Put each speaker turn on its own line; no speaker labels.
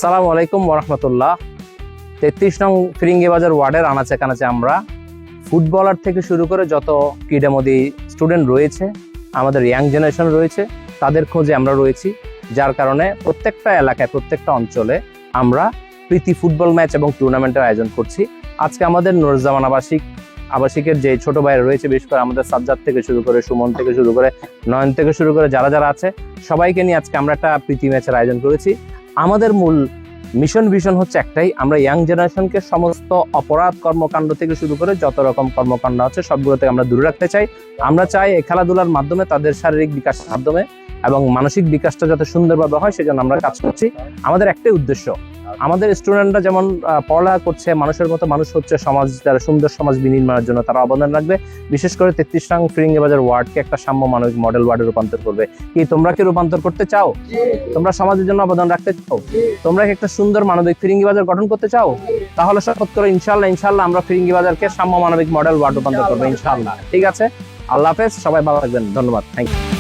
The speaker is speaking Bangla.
আসসালামু আলাইকুম ওরহমতুল্লাহ। 33 নং ফিরিঙ্গি বাজার ওয়ার্ডের আনাচে কানাচে আমরা ফুটবলার থেকে শুরু করে যত ক্রীড়ামোদী স্টুডেন্ট রয়েছে, আমাদের ইয়াং জেনারেশন রয়েছে, তাদের খোঁজে আমরা রয়েছি। যার কারণে প্রত্যেকটা এলাকায়, প্রত্যেকটা অঞ্চলে আমরা প্রীতি ফুটবল ম্যাচ এবং টুর্নামেন্টের আয়োজন করছি। আজকে আমাদের নুরুজ্জামান আবাসিকের যে ছোট ভাইরা রয়েছে, বিশেষ করে আমাদের সাজ্জাদ থেকে শুরু করে, সুমন থেকে শুরু করে, নয়ন থেকে শুরু করে যারা যারা আছে সবাইকে নিয়ে আজকে আমরা একটা প্রীতি ম্যাচের আয়োজন করেছি। আমাদের মূল ভিশন হচ্ছে একটাই, আমরা ইয়াং জেনারেশনকে সমস্ত অপরাধ কর্মকাণ্ড থেকে শুরু করে যত রকম কর্মকাণ্ড আছে সবগুলো থেকে আমরা দূরে রাখতে চাই। আমরা চাই এই খেলাধুলার মাধ্যমে তাদের শারীরিক বিকাশের মাধ্যমে এবং মানসিক বিকাশটা যাতে সুন্দরভাবে হয় সেজন্য আমরা কাজ করছি। আমাদের একটাই উদ্দেশ্য, আমাদের স্টুডেন্টরা যেমন পড়ালেখা করছে, মানুষের মতো মানুষ হচ্ছে, সমাজ যারা সুন্দর সমাজ বিনির্মাণের জন্য তারা অবদান রাখবে। বিশেষ করে 33 নং ফিরিঙ্গি বাজার ওয়ার্ডকে একটা সাম্য মানবিক মডেল ওয়ার্ডে রূপান্তর করবে। কি তোমরা কি রূপান্তর করতে চাও? তোমরা সমাজের জন্য অবদান রাখতে চাও? তোমরা কি একটা সুন্দর মানবিক ফিরিঙ্গি বাজার গঠন করতে চাও? তাহলে শপথ করে ইনশাআল্লাহ আমরা ফিরিঙ্গি বাজারকে সাম্য মানবিক মডেল ওয়ার্ড রূপান্তর করবো ইনশাআল্লাহ। ঠিক আছে, আল্লাহ হাফেজ, সবাই ভালো থাকবেন, ধন্যবাদ, থ্যাংক ইউ।